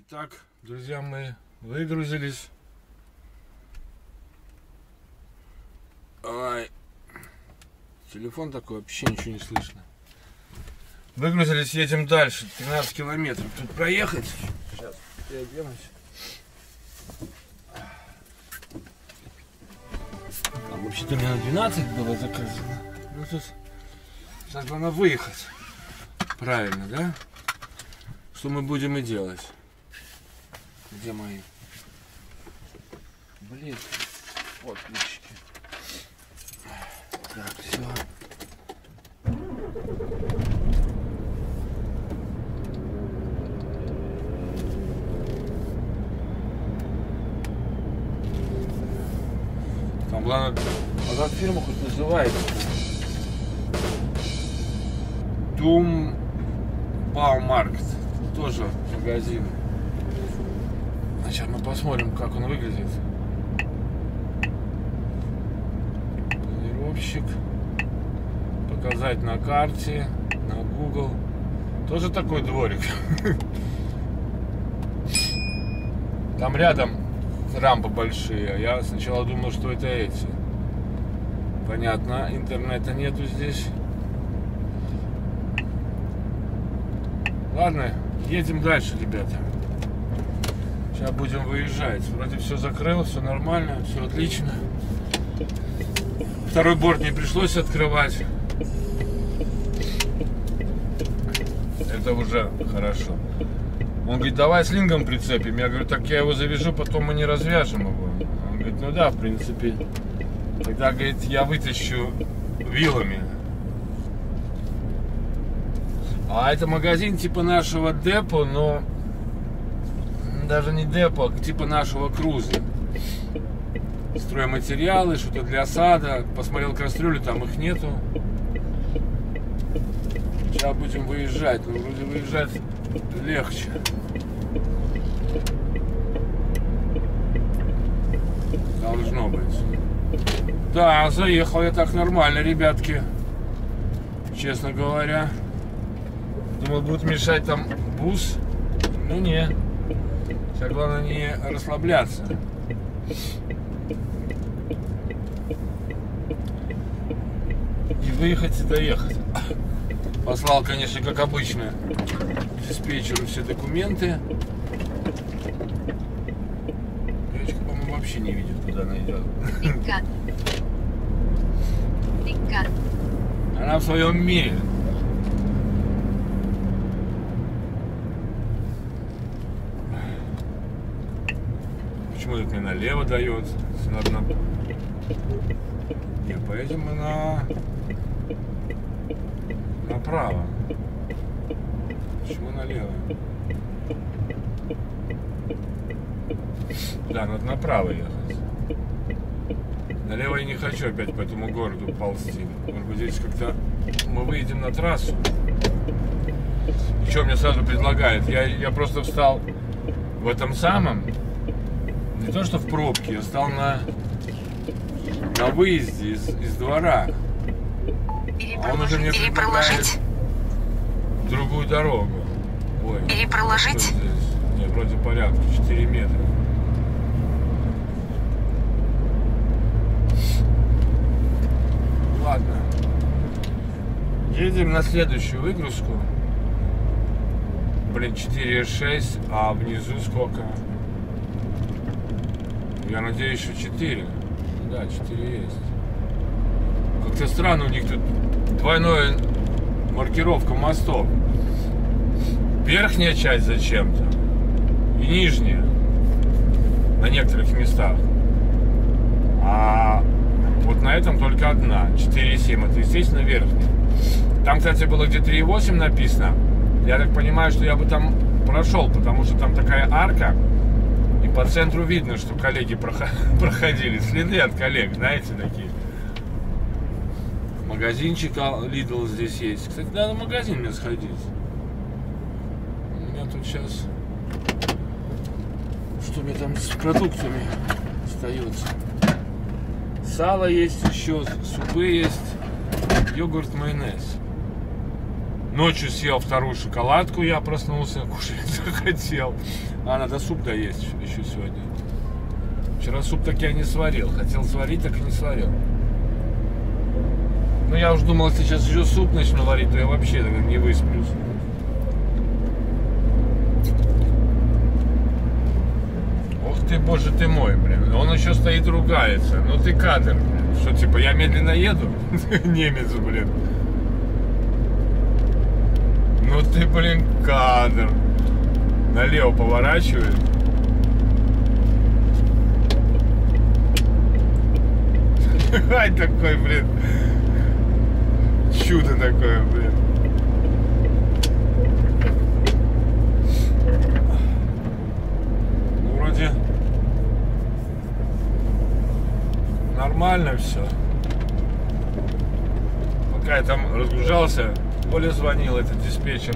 Итак, друзья мои, выгрузились. Ай, телефон такой, вообще ничего не слышно. Выгрузились, едем дальше. 13 километров тут проехать. Сейчас переоденусь. Там вообще-то у меня на 12 было заказано. Ну тут сейчас главное выехать. Правильно, да? Что мы будем и делать? Где мои? Блин, вот ключики. Так, все. Там главное, а как фирма хоть называется? Doom Baumarkt. Тоже магазин. Сейчас мы посмотрим, как он выглядит. Планировщик. Показать на карте, на Google. Тоже такой дворик. Там рядом рампы большие. Я сначала думал, что это эти. Понятно, интернета нету здесь. Ладно, едем дальше, ребята. Сейчас будем выезжать. Вроде все закрыл, все нормально, все отлично. Второй борт не пришлось открывать. Это уже хорошо. Он говорит, давай слингом прицепим. Я говорю, так я его завяжу, потом мы не развяжем его. Он говорит, ну да, в принципе. Тогда, говорит, я вытащу вилами. А это магазин типа нашего депо, но даже не депо, а типа нашего круза. Стройматериалы, что-то для сада. Посмотрел кастрюли, там их нету. Сейчас будем выезжать, но вроде выезжать легче. Должно быть. Да, заехал я так нормально, ребятки. Честно говоря. Думал, будет мешать там бус. Ну не. Сейчас главное не расслабляться. И выехать, и доехать. Послал, конечно, как обычно, диспетчеру все документы. Девочка, по-моему, вообще не видит, куда она идет. Она в своем мире. Почему это мне налево дает? Надо Не, поедем мы направо. Почему налево? Да, надо направо ехать. Налево я не хочу опять по этому городу ползти. Может быть, здесь как-то мы выедем на трассу. И что мне сразу предлагают? Я просто встал в этом самом. Не то, что в пробке, я стал на выезде из двора. А он уже мне предлагает другую дорогу. Ой, перепроложить? Не, вроде порядка, 4 метра. Ладно. Едем на следующую выгрузку. Блин, 4,6, а внизу сколько? Я надеюсь, что 4. Да, 4 есть. Как-то странно у них тут двойная маркировка мостов. Верхняя часть зачем-то. И нижняя. На некоторых местах. А вот на этом только одна. 4,7. Это, естественно, верхняя. Там, кстати, было где 3,8 написано. Я так понимаю, что я бы там прошел, потому что там такая арка. И по центру видно, что коллеги проходили. Следы от коллег, знаете, такие. Магазинчик Lidl здесь есть. Кстати, надо в магазин мне сходить. У меня тут сейчас... Что у меня там с продуктами остается? Сало есть еще, супы есть, йогурт, майонез. Ночью съел вторую шоколадку, я проснулся, кушать захотел. А надо суп доесть еще сегодня. Вчера суп так я не сварил. Хотел сварить, так и не сварил. Ну я уже думал, если сейчас еще суп начну варить, то я вообще не высплюсь. Ох ты, боже ты мой, блин. Он еще стоит, ругается. Ну ты кадр, блин. Что, типа, я медленно еду? Немец, блин. Ну ты, блин, кадр. Налево поворачивает. Ай, такой, блин. Чудо такое, блин. Ну, вроде нормально все. Пока я там разгружался, Оля звонил, этот диспетчер.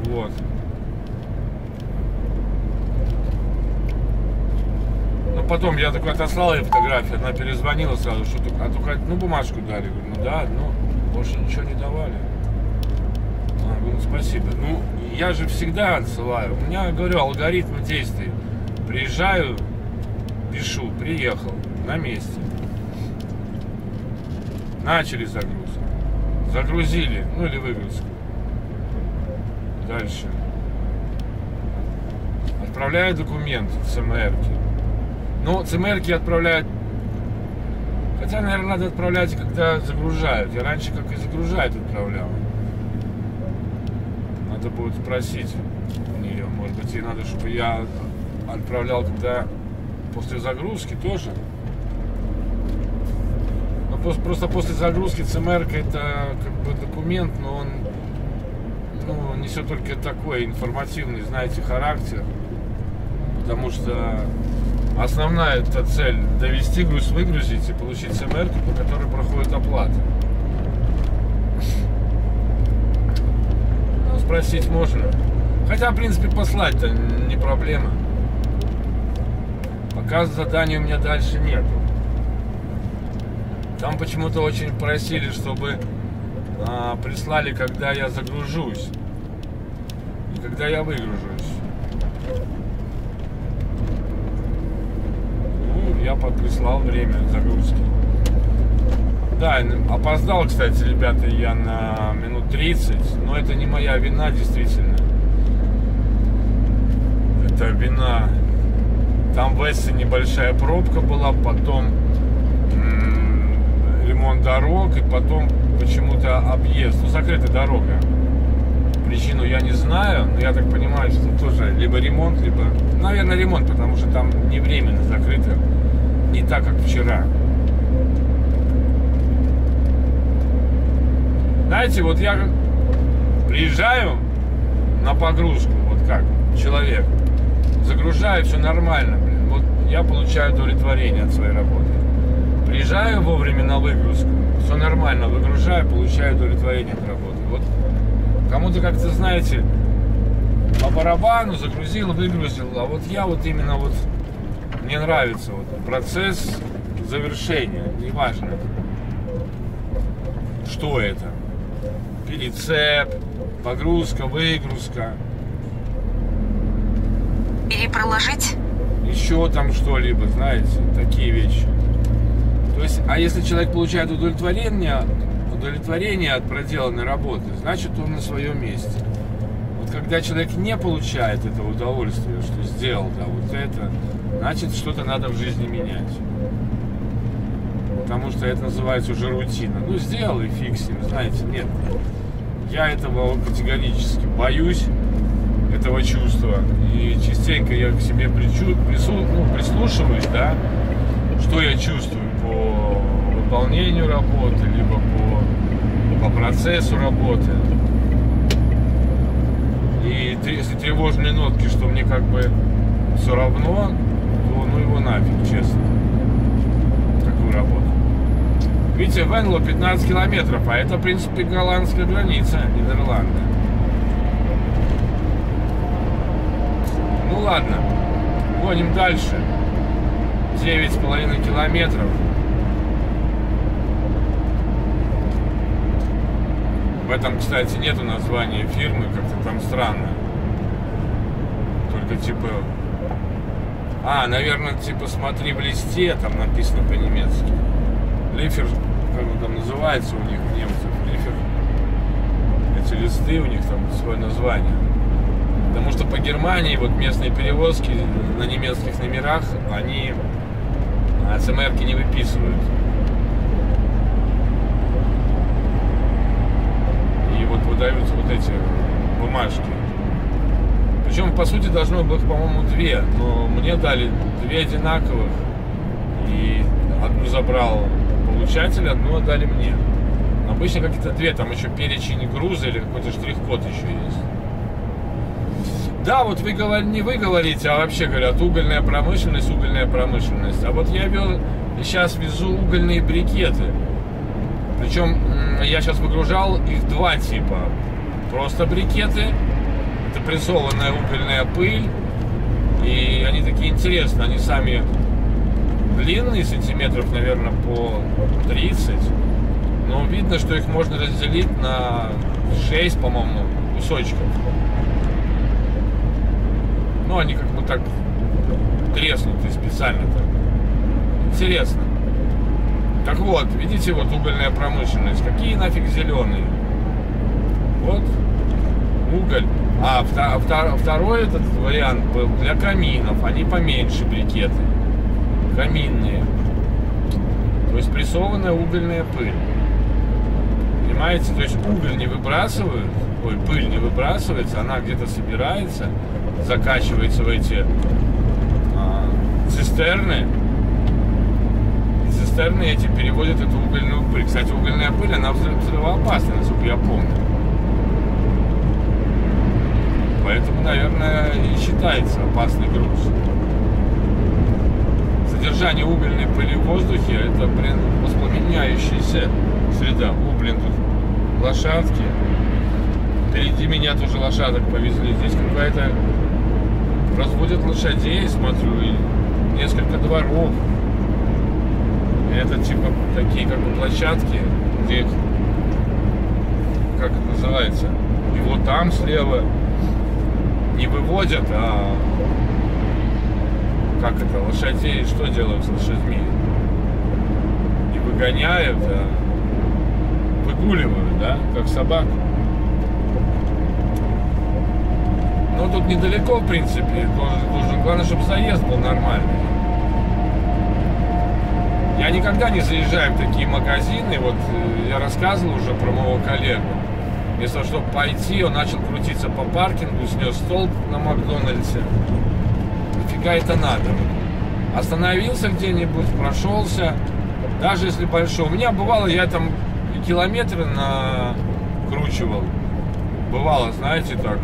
Вот. Но потом я такой отослал ей фотографию, она перезвонила сразу, что только одну бумажку дали. Говорю, ну да, одну, больше ничего не давали. Она говорит, ну спасибо. Ну, я же всегда отсылаю. У меня, говорю, алгоритм действий. Приезжаю, пишу, приехал, на месте. Начали загрузку. Загрузили, ну или выгрузку. Дальше. Отправляю документ в ЦМР-ки. Ну, ЦМР-ки отправляют... Хотя, наверное, надо отправлять, когда загружают. Я раньше как и загружают отправлял. Надо будет спросить у нее. Может быть, ей надо, чтобы я отправлял, когда после загрузки тоже. Но просто после загрузки ЦМР-ка это как бы документ, но он несет только такой информативный, знаете, характер. Потому что основная эта цель довести груз, выгрузить и получить ЦМР, по которой проходит оплата. Ну, спросить можно. Хотя, в принципе, послать-то не проблема. Пока задания у меня дальше нету. Там почему-то очень просили, чтобы прислали, когда я загружусь и когда я выгружусь. Ну, я прислал время загрузки. Да, опоздал, кстати, ребята, я на минут 30, но это не моя вина, действительно. Это вина. Там в Эссе небольшая пробка была, потом ремонт дорог, и потом почему-то объезд. Ну, закрытая дорога. Причину я не знаю, но я так понимаю, что тоже либо ремонт, либо... Наверное, ремонт, потому что там не временно закрыто. Не так, как вчера. Знаете, вот я приезжаю на погрузку, вот как человек, загружаю, все нормально, блин. Вот я получаю удовлетворение от своей работы. Приезжаю вовремя на выгрузку, все нормально, выгружаю, получаю удовлетворение от работы. Вот кому-то как-то, знаете, по барабану загрузил, выгрузил, а вот я вот именно вот, мне нравится вот процесс завершения, неважно, что это, перецеп, погрузка, выгрузка. Перепроложить? Еще там что-либо, знаете, такие вещи. То есть, а если человек получает удовлетворение от проделанной работы, значит, он на своем месте. Вот когда человек не получает этого удовольствия, что сделал, да, вот это, значит, что-то надо в жизни менять. Потому что это называется уже рутина. Ну, сделал и фиг с ним, знаете, нет. Я этого категорически боюсь, этого чувства. И частенько я к себе прислушиваюсь, да, что я чувствую по выполнению работы, либо по процессу работы. И если тревожные нотки, что мне как бы все равно, то ну его нафиг, честно. Такую работу. Видите, Венло 15 километров, а это, в принципе, голландская граница, Нидерланды. Ну ладно, гоним дальше. 9,5 километров. В этом, кстати, нету названия фирмы, как-то там странно. Только типа... наверное, типа смотри в листе, там написано по-немецки. Лифер, как он там называется у них, у немцев, лифер. Эти листы, у них там свое название. Потому что по Германии вот местные перевозки на немецких номерах, они ЦМРки не выписывают. И вот выдаются вот эти бумажки. Причем, по сути, должно быть, по-моему, 2. Но мне дали 2 одинаковых. И одну забрал получатель, одну отдали мне. Обычно какие-то 2, там еще перечень груза или какой-то штрих-код еще есть. Да, вот не вы говорите, а вообще говорят, угольная промышленность. А вот я сейчас везу угольные брикеты. Причем я сейчас выгружал их 2 типа. Просто брикеты. Это прессованная угольная пыль. И они такие интересные. Они сами длинные, сантиметров, наверное, по 30. Но видно, что их можно разделить на 6, по-моему, кусочков. Ну, они как бы так треснуты специально так. Интересно. Так вот, видите, вот угольная промышленность. Какие нафиг зеленые? Вот уголь. Второй этот вариант был для каминов. Они поменьше брикеты. Каминные. То есть прессованная угольная пыль. Понимаете? То есть уголь не выбрасывают, пыль не выбрасывается, она где-то собирается, закачивается в эти цистерны. И цистерны эти переводят эту угольную пыль. Кстати, угольная пыль, она взрывоопасна, насколько я помню. Поэтому, наверное, и считается опасный груз. Содержание угольной пыли в воздухе — это, воспламеняющаяся среда. Тут лошадки. Впереди меня тоже лошадок повезли. Здесь какая-то... разводят лошадей, смотрю, и несколько дворов. Это типа такие как бы площадки, где их... как это называется? И вот там слева не выводят, а... как это? Лошадей что делают с лошадьми? Не выгоняют, а выгуливают, да? Как собак. Ну, тут недалеко, в принципе. Главное, чтобы заезд был нормальный. Я никогда не заезжаю в такие магазины. Вот я рассказывал уже про моего коллегу. Вместо того, чтобы пойти, он начал крутиться по паркингу, снес столб на Макдональдсе. Нафига это надо? Остановился где-нибудь, прошелся. Даже если большой. У меня бывало, я там километры накручивал. Бывало, знаете, так.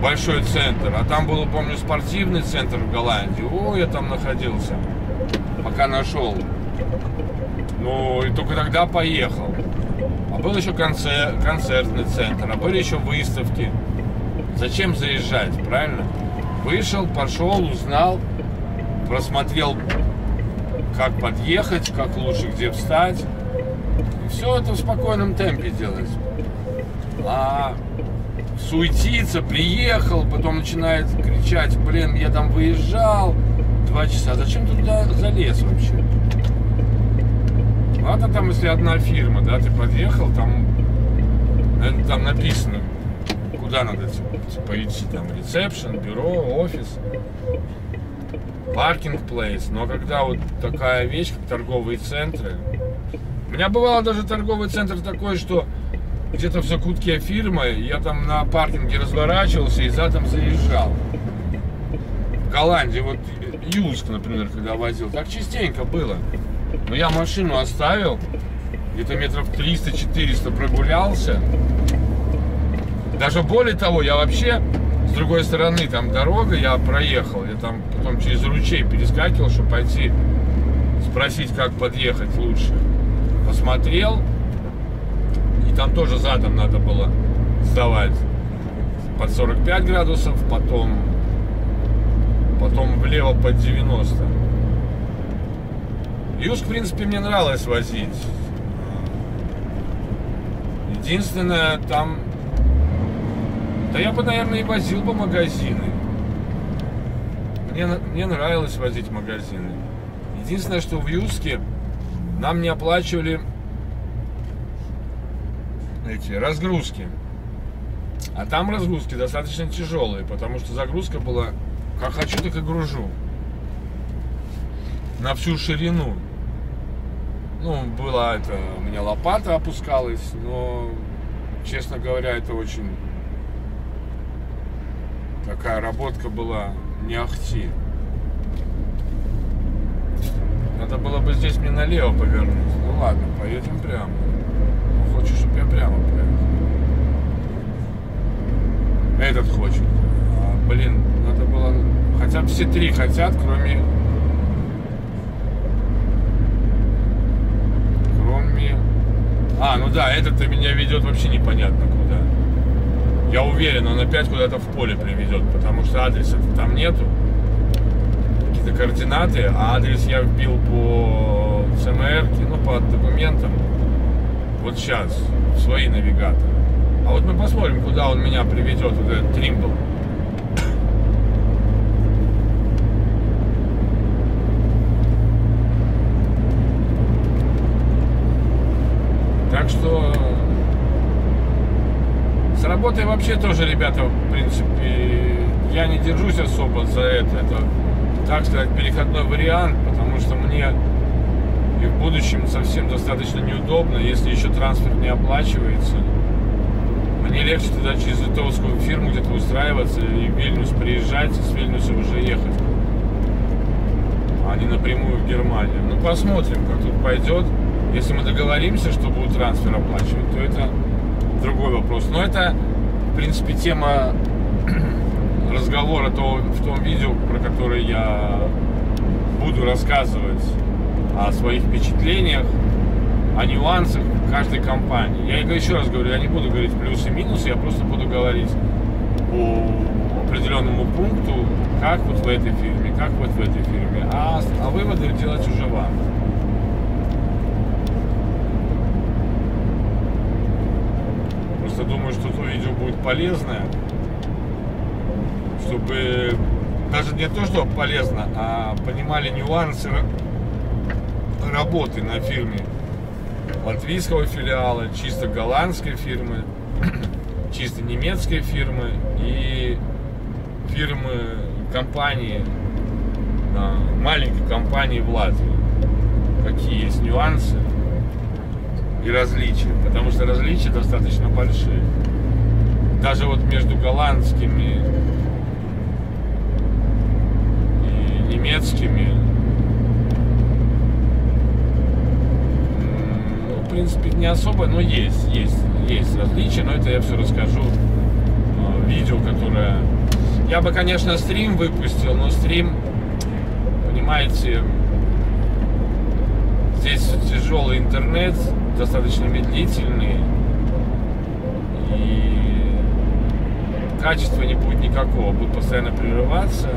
Большой центр. А там был, помню, спортивный центр в Голландии. О, я там находился. Пока нашел. Ну, и только тогда поехал. А был еще концертный центр. А были еще выставки. Зачем заезжать, правильно? Вышел, пошел, узнал. Просмотрел, как подъехать, как лучше где встать. И все это в спокойном темпе делать. А суетиться, приехал, потом начинает кричать: блин, я там выезжал 2 часа. Зачем ты туда залез вообще? Ладно, там, если одна фирма, да, ты подъехал, там написано, куда надо типа идти, там ресепшн, бюро, офис, паркинг плейс. Но когда вот такая вещь, как торговые центры, у меня бывало даже торговый центр такой, что где-то в закутке фирмы, я там на паркинге разворачивался и задом заезжал. В Голландии, вот Юск, например, когда возил, так частенько было. Но я машину оставил, где-то метров 300-400 прогулялся. Даже более того, я вообще с другой стороны, там дорога, я проехал. Я там потом через ручей перескакивал, чтобы пойти спросить, как подъехать лучше. Посмотрел. И там тоже задом надо было сдавать под 45 градусов, потом влево под 90. Юск, в принципе, мне нравилось возить. Единственное, там... Да я бы, наверное, и возил бы магазины. Мне нравилось возить магазины. Единственное, что в Юске нам не оплачивали эти разгрузки. А там разгрузки достаточно тяжелые, потому что загрузка была как хочу, так и гружу. На всю ширину. Ну, была это, у меня лопата опускалась, но, честно говоря, это очень такая работка была не ахти. Надо было бы здесь мне налево повернуть. Ну ладно, поедем прямо. Ну, хочешь, чтобы я прямо поехал? Этот хочет. Блин, надо было... Хотя бы все три хотят, кроме... Ну да, этот-то меня ведет вообще непонятно куда. Я уверен, он опять куда-то в поле приведет, потому что адреса там нету. Какие-то координаты, а адрес я вбил по ЦМР, ну по документам. Вот сейчас, в свои навигаторы. А вот мы посмотрим, куда он меня приведет, вот этот Тримбл. Так что с работой вообще тоже, ребята, в принципе, я не держусь особо за это. Это, так сказать, переходной вариант, потому что мне и в будущем совсем достаточно неудобно, если еще трансфер не оплачивается. Мне легче тогда через литовскую фирму где-то устраиваться и в Вильнюс приезжать, и с Вильнюса уже ехать, а не напрямую в Германию. Ну, посмотрим, как тут пойдет. Если мы договоримся, что будут трансфер оплачивать, то это другой вопрос. Но это, в принципе, тема разговора в том видео, про которое я буду рассказывать о своих впечатлениях, о нюансах каждой компании. Я еще раз говорю, я не буду говорить плюсы и минусы, я просто буду говорить по определенному пункту, как вот в этой фирме, как вот в этой фирме, а выводы делать уже вам. Просто думаю, что то видео будет полезное, чтобы даже не то, что полезно, а понимали нюансы работы на фирме латвийского филиала, чисто голландской фирмы, чисто немецкой фирмы и фирмы, компании, маленькой компании в Латвии. Какие есть нюансы и различия, потому что различия достаточно большие. Даже вот между голландскими и немецкими, ну, в принципе, не особо, но есть различия, но это я все расскажу в видео, которое... Я бы, конечно, стрим выпустил, но стрим, понимаете, здесь тяжелый интернет, достаточно медлительный, и качества не будет никакого, будет постоянно прерываться,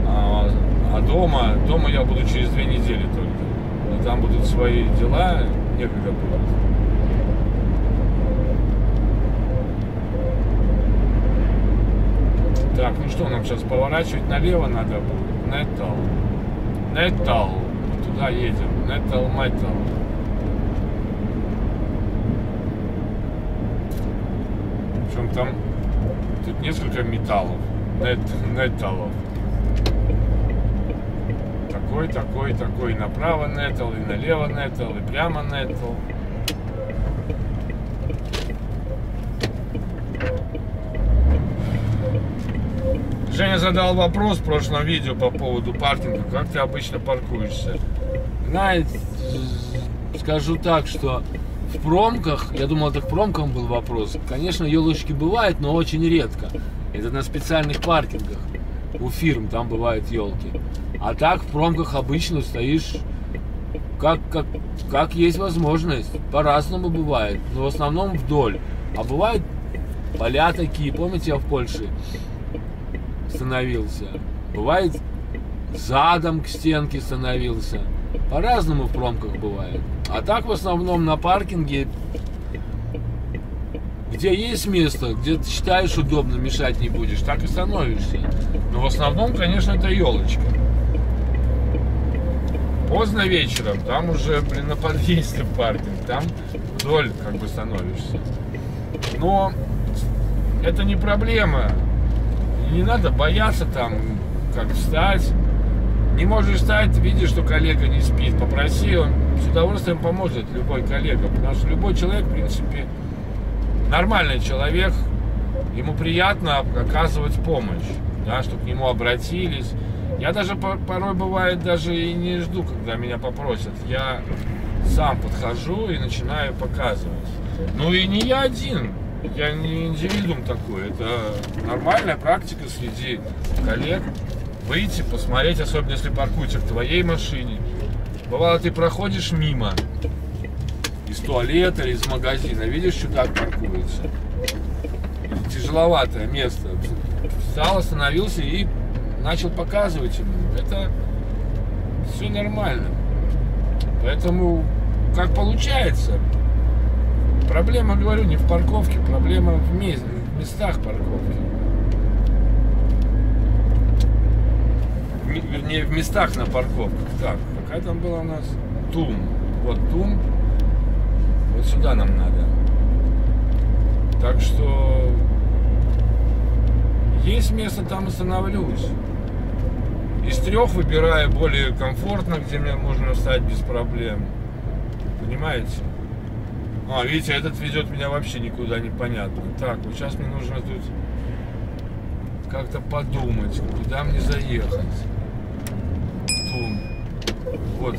а дома я буду через 2 недели только, и там будут свои дела, некогда будет. Так, ну что, нам сейчас поворачивать налево надо будет. Неттал. Туда едем. Неттал. Причем там тут несколько металлов. Нетталов. Такой. Направо Неттал, и налево Неттал, и прямо Неттал. Женя задал вопрос в прошлом видео по поводу паркинга. Как ты обычно паркуешься? Знаете, скажу так, что в промках, я думал, это к промкам был вопрос. Конечно, елочки бывают, но очень редко. Это на специальных паркингах у фирм там бывают елки. А так в промках обычно стоишь, как есть возможность. По-разному бывает, но в основном вдоль. А бывают поля такие, помните, я в Польше становился. Бывает задом к стенке становился. По-разному в промках бывает. А так в основном на паркинге Где есть место, где ты считаешь удобно, мешать не будешь, так и становишься. Но в основном, конечно, это елочка. Поздно вечером, там уже, на подъезде паркинг, там вдоль как бы становишься. Но это не проблема. Не надо бояться там, как встать. Не можешь встать, видишь, что коллега не спит, попроси, он с удовольствием поможет, любой коллега. Потому что любой человек, в принципе, нормальный человек, ему приятно оказывать помощь, да, чтобы к нему обратились. Я даже порой бывает даже и не жду, когда меня попросят. Я сам подхожу и начинаю показывать. Ну и не я один. Я не индивидуум такой. Это нормальная практика среди коллег. Выйти, посмотреть, особенно если паркуются к твоей машине. Бывало, ты проходишь мимо из туалета или из магазина, видишь, чудак паркуется. Тяжеловатое место. Встал, остановился и начал показывать ему. Это все нормально. Поэтому, как получается, проблема, говорю, не в парковке, проблема в местах парковки. Вернее, в местах на парковках. Так, какая там была у нас? ТУМ. Вот ТУМ. Вот сюда нам надо. Так что есть место, там остановлюсь. Из 3 выбираю более комфортно, где мне можно встать без проблем. Понимаете? А, видите, этот ведет меня вообще никуда непонятно. Так, вот сейчас мне нужно тут как-то подумать, куда мне заехать. Вот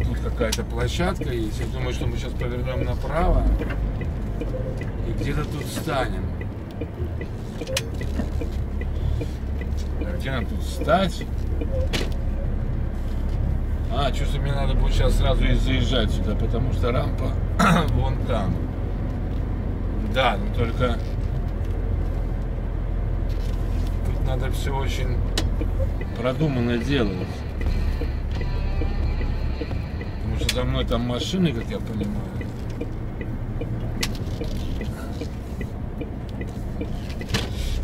тут какая-то площадка есть. Я думаю, что мы сейчас повернем направо и где-то тут встанем. А где нам тут встать? А, чувствую, мне надо будет сейчас сразу и заезжать сюда, потому что рампа вон там. Да, но только тут надо все очень продуманно делать. Потому что за мной там машины, как я понимаю.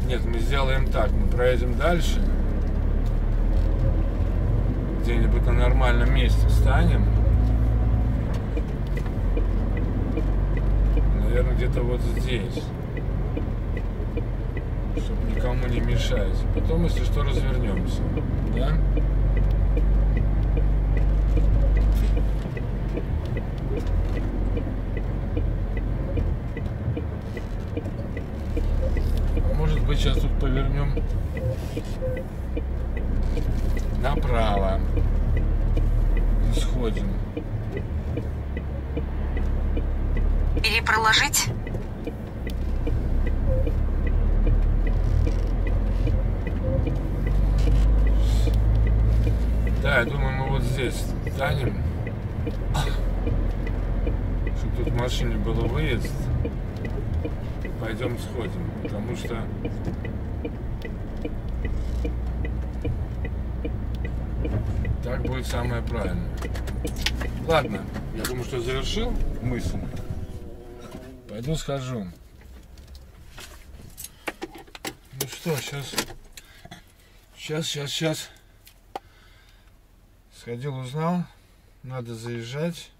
Нет, мы сделаем так, мы проедем дальше. Где-нибудь на нормальном месте встанем. Наверное, где-то вот здесь. Чтобы никому не мешать. Потом, если что, развернемся. Да? Может быть, сейчас тут повернем направо и сходим. Перепроложить? Да, я думаю, мы вот здесь встанем, чтобы тут в машине был выезд. Пойдем сходим, потому что так будет самое правильное. Ладно, я думаю, что завершил мысль. Пойду схожу. Ну что, сейчас. Сходил, узнал. Надо заезжать.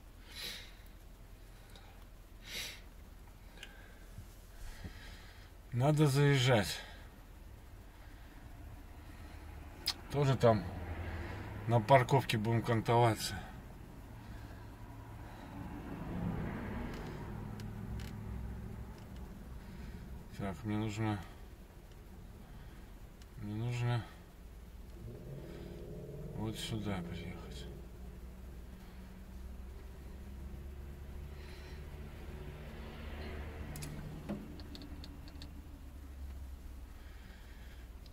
Надо заезжать. Тоже там на парковке будем кантоваться. Так, мне нужно вот сюда приехать.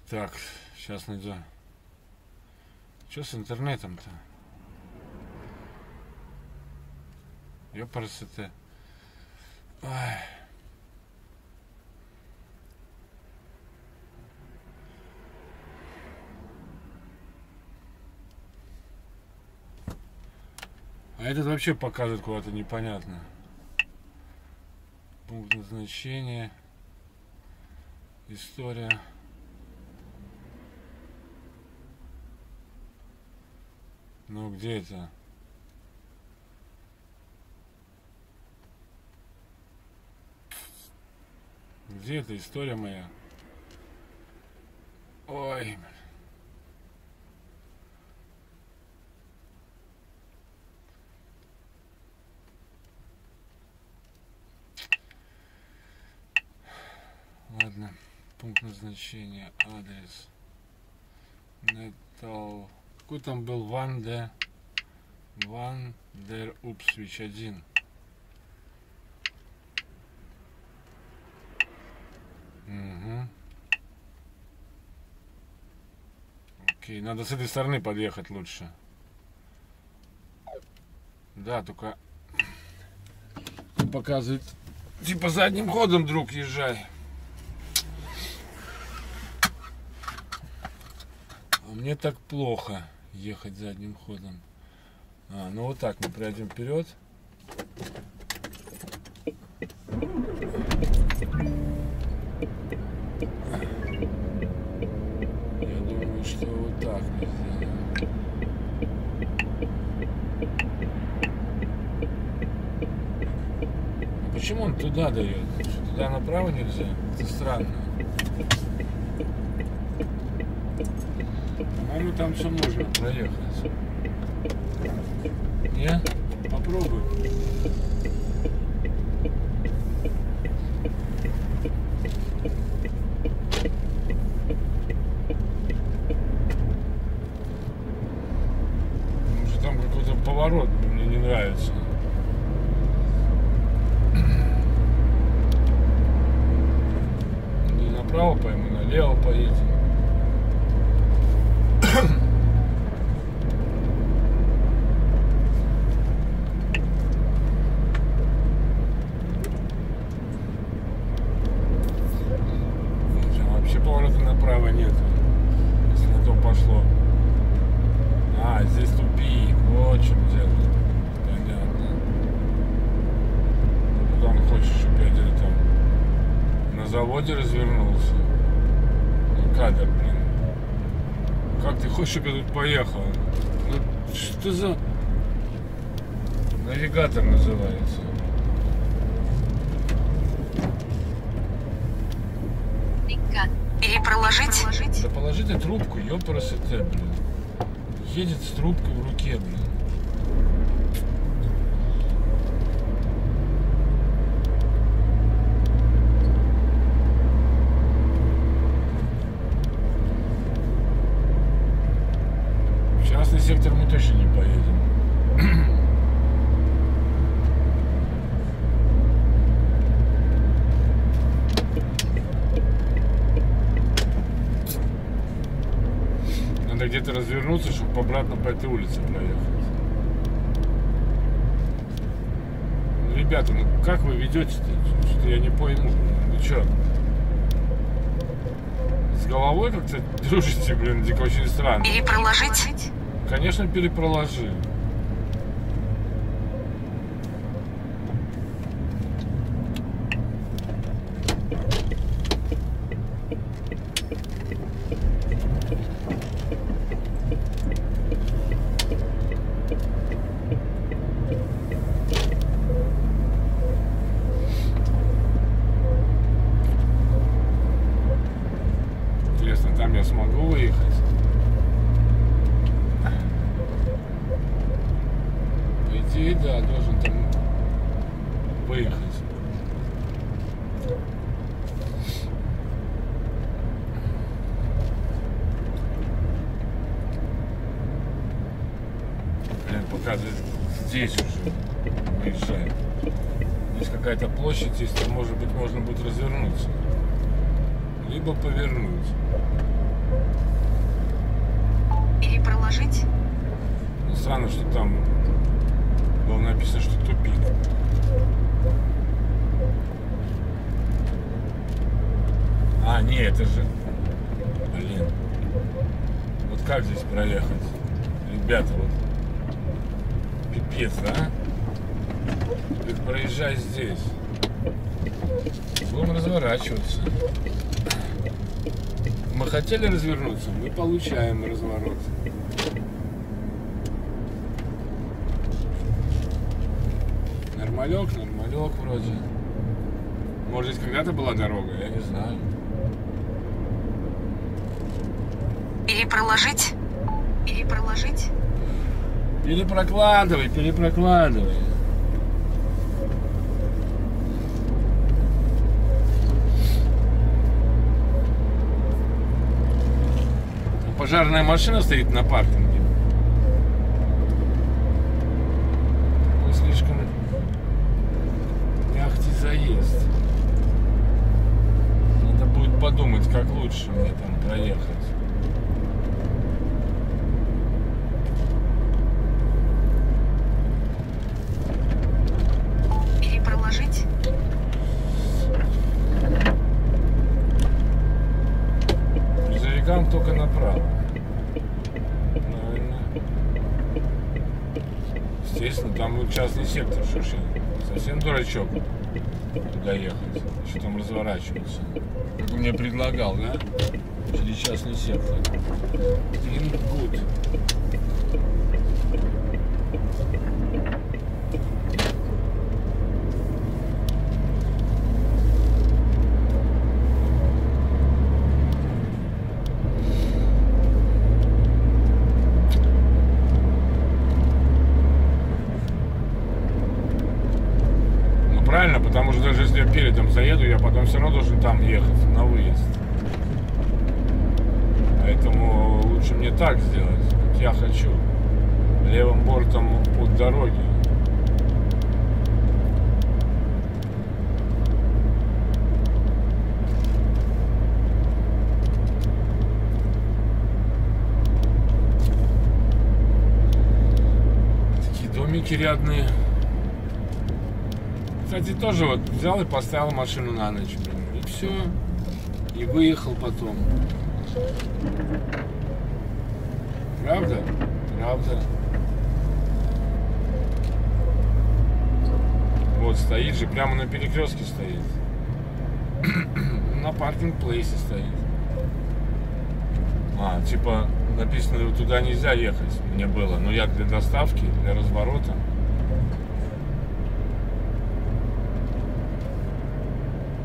Так, сейчас найду. Что с интернетом-то? Ёпарасоте. Ай. А этот вообще показывает куда-то непонятно. Пункт назначения. История. Ну где это? Где эта история моя? Ой. Ладно. Пункт назначения. Адрес. Нетал. Какой там был? Ван дер Упсвич 1. Угу. Окей, надо с этой стороны подъехать лучше. Да, только показывает. Типа задним ходом, друг, езжай. А мне так плохо ехать задним ходом. Ну вот так мы пройдем вперед. Я думаю, что вот так мы сделаем. А почему он туда дает? Что, туда направо нельзя? Это странно. По-моему, там все можно проехать. Не? Попробуй. Может, там какой-то поворот мне не нравится. Не направо пойму, налево поедем. Поворота направо нет, если на то пошло. А, здесь тупик, вот в чем дело. Понятно. Куда он хочешь опять, или там на заводе развернулся? Ну, кадр, блин. Как ты хочешь, чтобы я тут поехал? Ну, что за навигатор называется? Перепроложить? Да положите трубку, ёпарасоте, блин. Едет с трубкой в руке, блин. В частный сектор мы точно не поедем. Где-то развернуться, чтобы обратно по этой улице проехать. Ну, ребята, ну как вы ведете-то? Что-то я не пойму. Ну что? С головой как-то дружите, блин, дико очень странно. Перепроложить? Конечно, перепроложи. Там я смогу выехать. По идее, да, должен там выехать. Блин, показывает здесь уже выезжаем. Здесь какая-то площадь, здесь там, может быть, можно будет развернуться. Либо повернуть. Перепроложить? Ну, странно, что там было написано, что тупик. А, не, это же... Блин. Вот как здесь проехать? Ребята, вот... Пипец, да? Ты проезжай здесь. Будем разворачиваться. Мы хотели развернуться, мы получаем разворот. Нормалек вроде. Может, здесь когда-то была дорога, я не знаю. Перепроложить? Перепроложить? Перепрокладывай. Пожарная машина стоит на паркинге. Ой, слишком мягкий заезд. Надо будет подумать, как лучше мне там проехать. Перепроложить? Грузовикам только направо. Правильно. Естественно, там частный сектор, что ж я совсем дурачок туда ехать, еще там разворачиваться. Как он мне предлагал, да? Через частный сектор. Ингуд. Правильно, потому что даже если я передом заеду, я потом все равно должен там ехать, на выезд. Поэтому лучше мне так сделать, как я хочу. Левым бортом от дороги. Такие домики рядные. Кстати, тоже вот взял и поставил машину на ночь, и все, и выехал потом. Правда? Правда. Вот стоит же, прямо на перекрестке стоит. На паркинг-плейсе стоит. Типа написано, туда нельзя ехать, мне было. Но я для доставки, для разворота.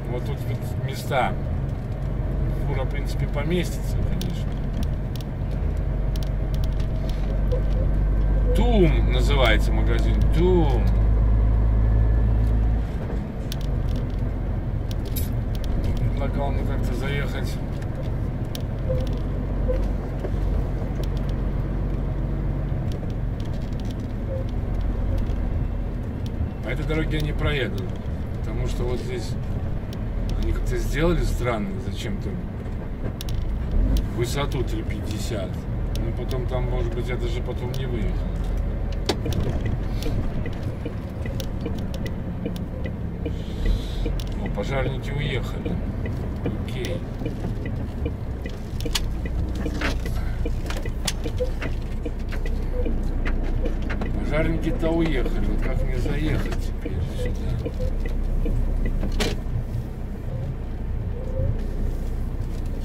Вот тут вот места. Фура, в принципе, поместится, конечно. Тум называется магазин. Тум. Предлагал мне как-то заехать. По этой дороге я не проеду. Потому что вот здесь они как-то сделали странно зачем-то высоту 3,50. Но потом там, может быть, я даже потом не выехал. О, пожарники уехали. Окей. Пожарники-то уехали. Вот как мне заехать теперь сюда?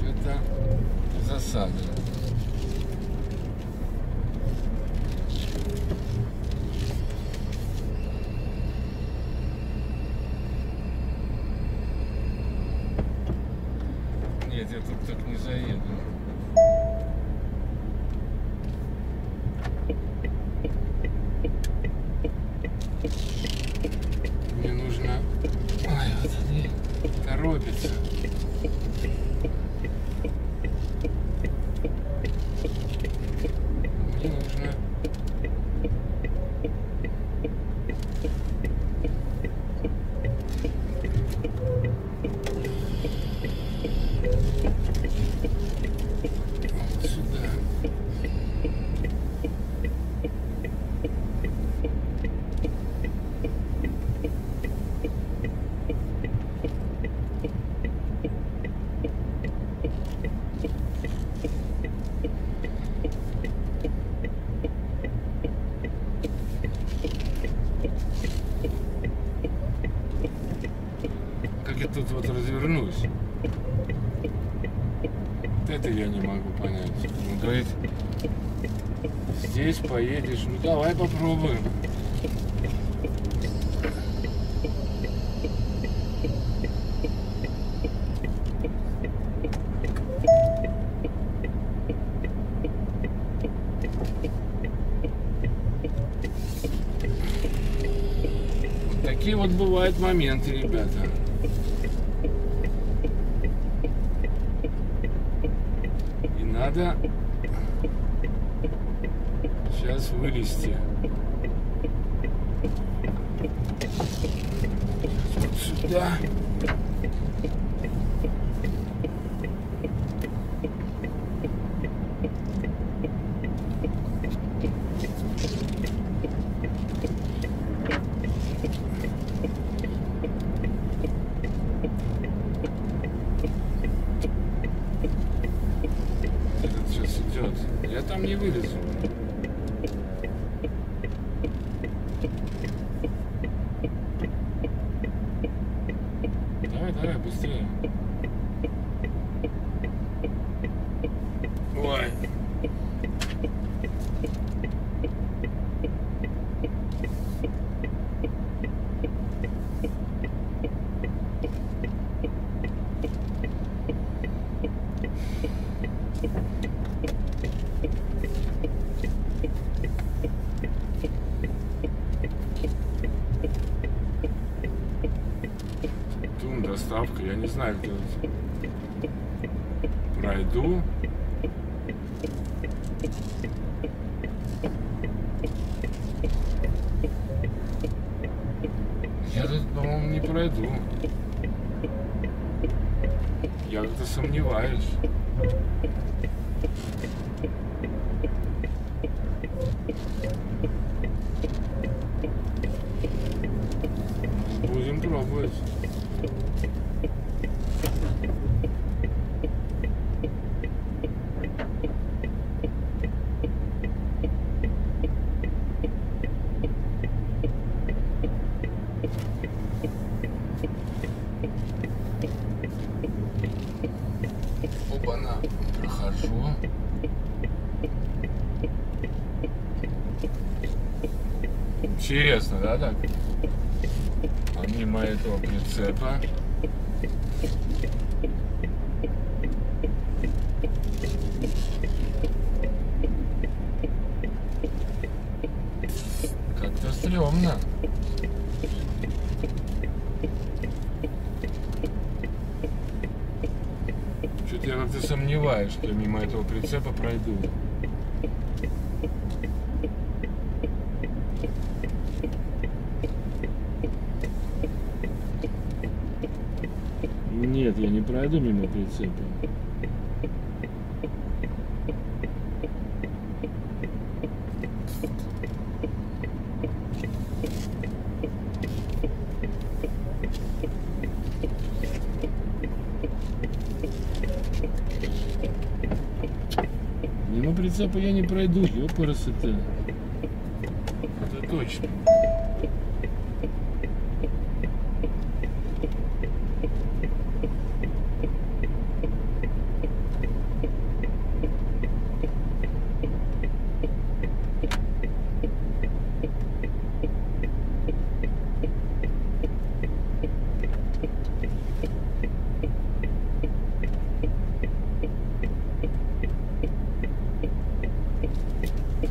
Это засада. Нет, я тут так не заеду. Мне нужно... Ой, вот они торопятся. Мне нужно... Вот сюда. это я не могу понять. Он говорит, здесь поедешь. Ну давай попробуем. Вот такие вот бывают моменты, ребята. И надо сейчас вылезти. Вот сюда. Этот сейчас идет. Я там не вылезу. Давай, быстрее. Ой. Доставка, я не знаю, где пройду. Я тут, по-моему, не пройду. Я как-то сомневаюсь. Будем пробовать. Опа-на, прохожу. Интересно, да, так? А мимо этого прицепа. Как-то стрёмно. Что-то я как-то сомневаюсь, что я мимо этого прицепа пройду. Нет, я не пройду мимо прицепа. Мимо прицепа я не пройду, ёпарасоте. Это точно.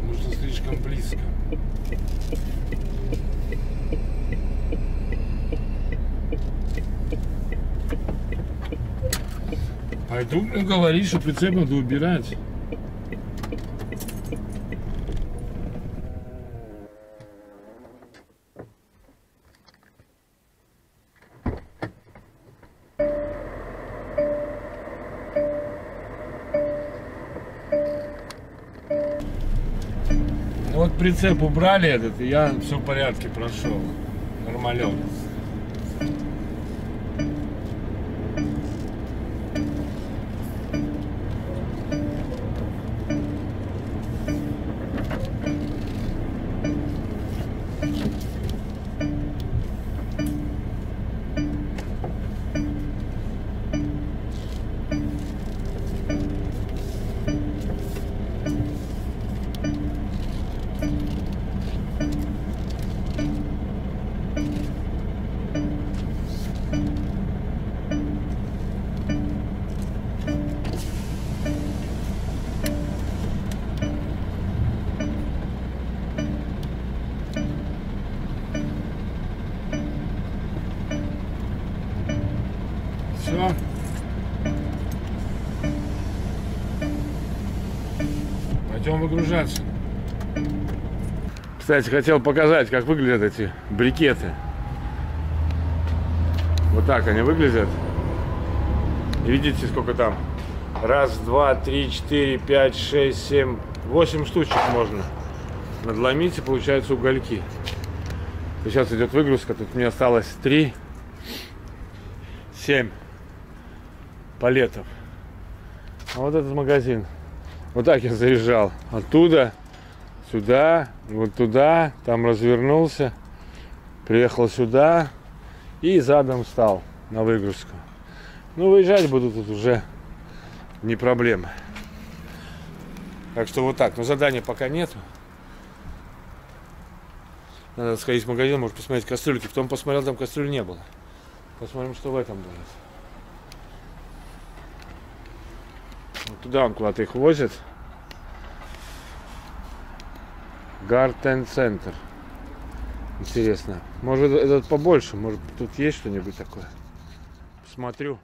Может, слишком близко. Пойду говорить, что прицеп надо убирать. Вот прицеп убрали этот, и я все в порядке прошел. Нормалек. Пойдем выгружаться. Кстати, хотел показать, как выглядят эти брикеты. Вот так они выглядят. И видите, сколько там? Раз, два, три, четыре, пять, шесть, семь, 8 штучек можно надломить, и получаются угольки. Сейчас идет выгрузка. Тут мне осталось 7 палетов. А вот этот магазин. Вот так я заезжал. Оттуда, сюда, вот туда. Там развернулся. Приехал сюда. И задом встал на выгрузку. Ну, выезжать буду тут уже не проблема. Так что вот так. Но задания пока нету. Надо сходить в магазин, может посмотреть кастрюльки. Потом посмотрел, там кастрюль не было. Посмотрим, что в этом будет. Вот туда он куда-то их возит. Гартен-центр. Интересно. Может, этот побольше. Может, тут есть что-нибудь такое. Посмотрю.